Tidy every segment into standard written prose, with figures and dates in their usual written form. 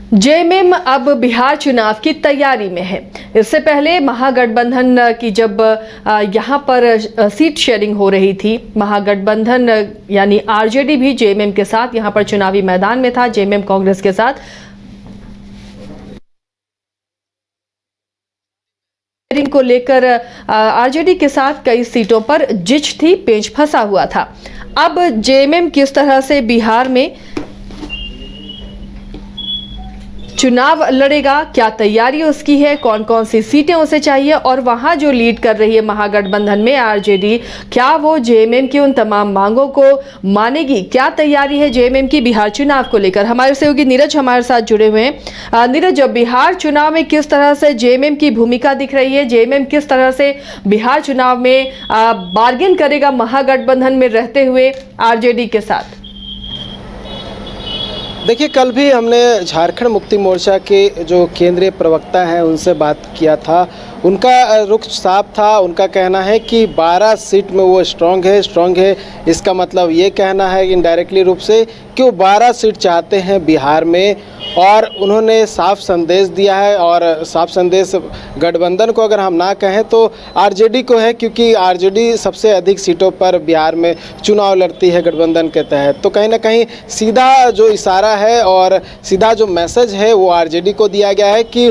JMM अब बिहार चुनाव की तैयारी में है। इससे पहले महागठबंधन की जब यहाँ पर सीट शेयरिंग हो रही थी, महागठबंधन यानी आरजेडी भी जेएमएम के साथ यहाँ पर चुनावी मैदान में था। जेएमएम कांग्रेस के साथ शेयरिंग को लेकर आरजेडी के साथ कई सीटों पर जिच थी, पेंच फंसा हुआ था। अब जेएमएम किस तरह से बिहार में चुनाव लड़ेगा, क्या तैयारी उसकी है, कौन कौन सी सीटें उसे चाहिए, और वहां जो लीड कर रही है महागठबंधन में आरजेडी, क्या वो जेएमएम की उन तमाम मांगों को मानेगी, क्या तैयारी है जेएमएम की बिहार चुनाव को लेकर। हमारे सहयोगी नीरज हमारे साथ जुड़े हुए हैं। नीरज, बिहार चुनाव में किस तरह से जेएमएम की भूमिका दिख रही है, जेएमएम किस तरह से बिहार चुनाव में बार्गेन करेगा महागठबंधन में रहते हुए आरजेडी के साथ? देखिए, कल भी हमने झारखंड मुक्ति मोर्चा के जो केंद्रीय प्रवक्ता हैं उनसे बात किया था। उनका रुख साफ था। उनका कहना है कि 12 सीट में वो स्ट्रांग है। इसका मतलब ये कहना है इनडायरेक्टली रूप से कि वो 12 सीट चाहते हैं बिहार में, और उन्होंने साफ संदेश दिया है। और साफ संदेश गठबंधन को अगर हम ना कहें तो आरजेडी को है, क्योंकि आरजेडी सबसे अधिक सीटों पर बिहार में चुनाव लड़ती है गठबंधन के तहत। तो कहीं ना कहीं सीधा जो इशारा है और सीधा जो मैसेज है वो आरजेडी को दिया गया है कि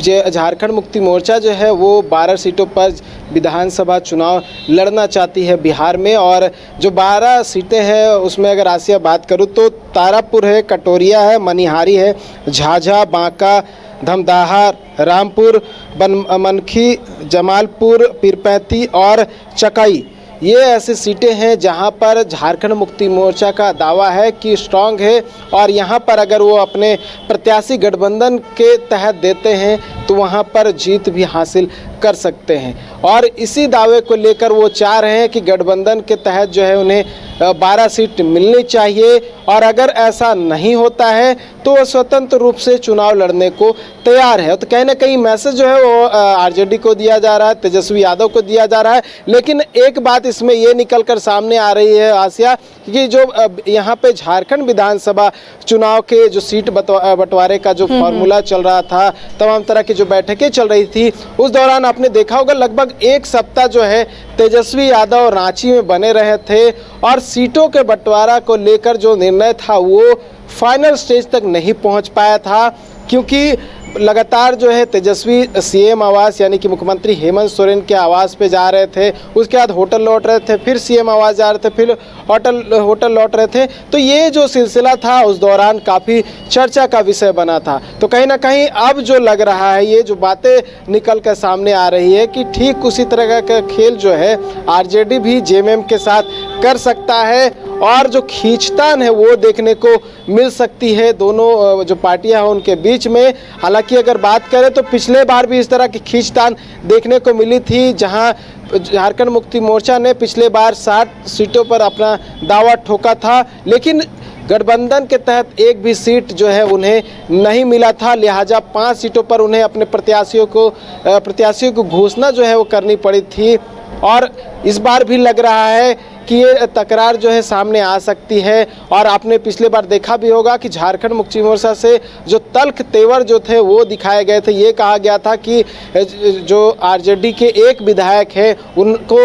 झारखंड मुक्ति मोर्चा जो है वो 12 सीटों पर विधानसभा चुनाव लड़ना चाहती है बिहार में। और जो 12 सीटें हैं उसमें अगर आसिया बात करूँ तो तारापुर है, कटोरिया है, मनिहारी है, झाझा, बांका, धमदाहा, रामपुर, बनमनखी, जमालपुर, पीरपैंती और चकाई, ये ऐसी सीटें हैं जहां पर झारखंड मुक्ति मोर्चा का दावा है कि स्ट्रांग है, और यहां पर अगर वो अपने प्रत्याशी गठबंधन के तहत देते हैं तो वहां पर जीत भी हासिल कर सकते हैं। और इसी दावे को लेकर वो चाह रहे हैं कि गठबंधन के तहत जो है उन्हें 12 सीट मिलनी चाहिए, और अगर ऐसा नहीं होता है तो वो स्वतंत्र रूप से चुनाव लड़ने को तैयार है। तो कहीं ना कहीं मैसेज जो है वो आरजेडी को दिया जा रहा है, तेजस्वी यादव को दिया जा रहा है। लेकिन एक बात इसमें ये निकल कर सामने आ रही है आसिया, कि जो यहाँ पे झारखंड विधानसभा चुनाव के जो सीट बंटवारे का जो फॉर्मूला चल रहा था, तमाम तरह की जो बैठकें चल रही थी, उस दौरान आपने देखा होगा लगभग एक सप्ताह जो है तेजस्वी यादव रांची में बने रहे थे, और सीटों के बंटवारा को लेकर जो निर्णय था वो फाइनल स्टेज तक नहीं पहुंच पाया था, क्योंकि लगातार जो है तेजस्वी सीएम आवास यानी कि मुख्यमंत्री हेमंत सोरेन के आवास पे जा रहे थे, उसके बाद होटल लौट रहे थे, फिर सीएम आवास जा रहे थे, फिर होटल लौट रहे थे। तो ये जो सिलसिला था उस दौरान काफ़ी चर्चा का विषय बना था। तो कहीं ना कहीं अब जो लग रहा है, ये जो बातें निकल कर सामने आ रही है कि ठीक उसी तरह का खेल जो है आरजेडी भी जेएमएम के साथ कर सकता है, और जो खींचतान है वो देखने को मिल सकती है दोनों जो पार्टियां हैं उनके बीच में। हालांकि अगर बात करें तो पिछले बार भी इस तरह की खींचतान देखने को मिली थी, जहां झारखंड मुक्ति मोर्चा ने पिछले बार 60 सीटों पर अपना दावा ठोका था, लेकिन गठबंधन के तहत एक भी सीट जो है उन्हें नहीं मिला था। लिहाजा 5 सीटों पर उन्हें अपने प्रत्याशियों को घोषणा जो है वो करनी पड़ी थी। और इस बार भी लग रहा है कि ये तकरार जो है सामने आ सकती है। और आपने पिछले बार देखा भी होगा कि झारखंड मुक्ति मोर्चा से जो तल्ख तेवर जो थे वो दिखाए गए थे। ये कहा गया था कि जो आरजेडी के एक विधायक है उनको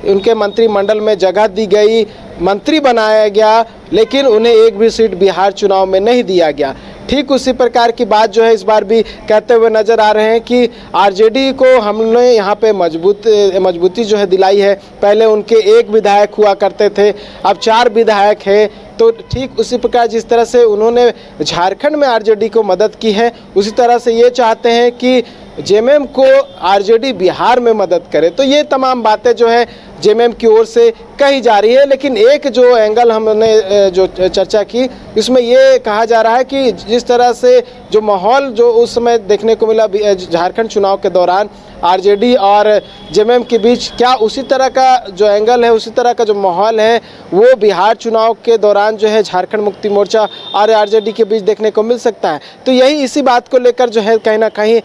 उनके मंत्रिमंडल में जगह दी गई, मंत्री बनाया गया, लेकिन उन्हें एक भी सीट बिहार चुनाव में नहीं दिया गया। ठीक उसी प्रकार की बात जो है इस बार भी कहते हुए नजर आ रहे हैं कि आरजेडी को हमने यहाँ पे मजबूती जो है दिलाई है। पहले उनके एक विधायक हुआ करते थे, अब 4 विधायक है। तो ठीक उसी प्रकार जिस तरह से उन्होंने झारखंड में आरजेडी को मदद की है, उसी तरह से ये चाहते हैं कि जेएमएम को आरजेडी बिहार में मदद करे। तो ये तमाम बातें जो है जेएमएम की ओर से कही जा रही है। लेकिन एक जो एंगल हमने जो चर्चा की, इसमें ये कहा जा रहा है कि जिस तरह से जो माहौल जो उस समय देखने को मिला झारखंड चुनाव के दौरान आरजेडी और जेएमएम के बीच, क्या उसी तरह का जो एंगल है, उसी तरह का जो माहौल है वो बिहार चुनाव के दौरान जो है झारखंड मुक्ति मोर्चा और आरजेडी के बीच देखने को मिल सकता है। तो यही इसी बात को लेकर जो है कहीं ना कहीं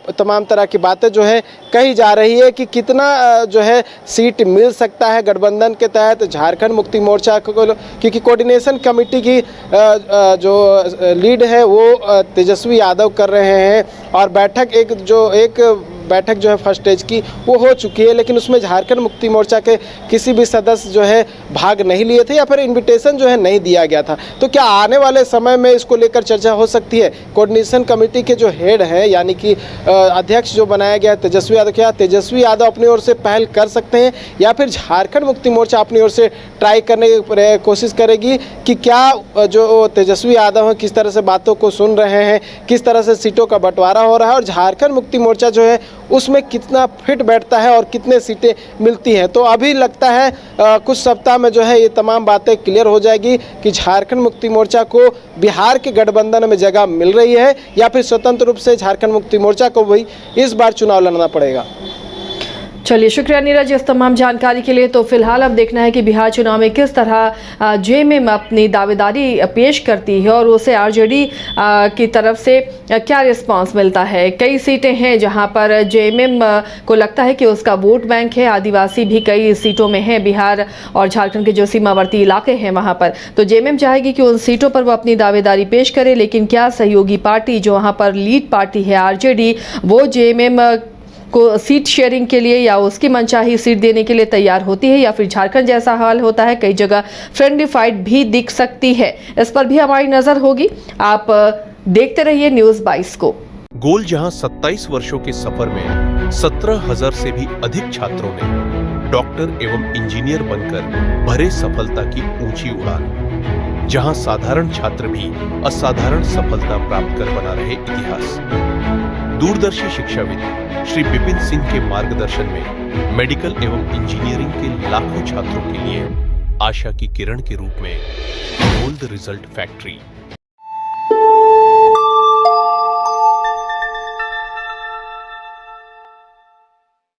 तमाम तरह की बातें जो है कही जा रही है कि कितना जो है सीट मिल सकता है गठबंधन के तहत झारखंड मुक्ति मोर्चा को, क्योंकि कोऑर्डिनेशन कमेटी की जो लीड है वो तेजस्वी यादव कर रहे हैं और एक बैठक जो है फर्स्ट स्टेज की वो हो चुकी है, लेकिन उसमें झारखंड मुक्ति मोर्चा के किसी भी सदस्य जो है भाग नहीं लिए थे या फिर इनविटेशन जो है नहीं दिया गया था। तो क्या आने वाले समय में इसको लेकर चर्चा हो सकती है? कोऑर्डिनेशन कमेटी के जो हेड है यानी कि अध्यक्ष जो बनाया गया है तेजस्वी यादव, क्या तेजस्वी यादव अपनी ओर से पहल कर सकते हैं या फिर झारखंड मुक्ति मोर्चा अपनी ओर से ट्राई करने की कोशिश करेगी कि क्या जो तेजस्वी यादव हैं किस तरह से बातों को सुन रहे हैं, किस तरह से सीटों का बंटवारा हो रहा है और झारखंड मुक्ति मोर्चा जो है उसमें कितना फिट बैठता है और कितने सीटें मिलती हैं। तो अभी लगता है कुछ सप्ताह में जो है ये तमाम बातें क्लियर हो जाएगी कि झारखंड मुक्ति मोर्चा को बिहार के गठबंधन में जगह मिल रही है या फिर स्वतंत्र रूप से झारखंड मुक्ति मोर्चा को भी इस बार चुनाव लड़ना पड़ेगा। चलिए, शुक्रिया नीरज इस तमाम जानकारी के लिए। तो फिलहाल अब देखना है कि बिहार चुनाव में किस तरह जेएमएम अपनी दावेदारी पेश करती है और उसे आरजेडी की तरफ से क्या रिस्पांस मिलता है। कई सीटें हैं जहां पर जेएमएम को लगता है कि उसका वोट बैंक है, आदिवासी भी कई सीटों में है बिहार और झारखंड के जो सीमावर्ती इलाके हैं वहां पर। तो जेएमएम चाहेगी कि उन सीटों पर वो अपनी दावेदारी पेश करे, लेकिन क्या सहयोगी पार्टी जो वहाँ पर लीड पार्टी है आरजेडी, वो जेएमएम को सीट शेयरिंग के लिए या उसकी मनचाही सीट देने के लिए तैयार होती है या फिर झारखंड जैसा हाल होता है, कई जगह फ्रेंडली फाइट भी दिख सकती है। इस पर भी हमारी नजर होगी। आप देखते रहिए न्यूज़ 22 को। गोल जहां 27 वर्षों के सफर में 17,000 से भी अधिक छात्रों ने डॉक्टर एवं इंजीनियर बनकर भरे सफलता की ऊंची उड़ान, जहां साधारण छात्र भी असाधारण सफलता प्राप्त कर बना रहे इतिहास। दूरदर्शी शिक्षाविद श्री विपिन सिंह के मार्गदर्शन में मेडिकल एवं इंजीनियरिंग के लाखों छात्रों के लिए आशा की किरण के रूप में गोल्ड रिजल्ट फैक्ट्री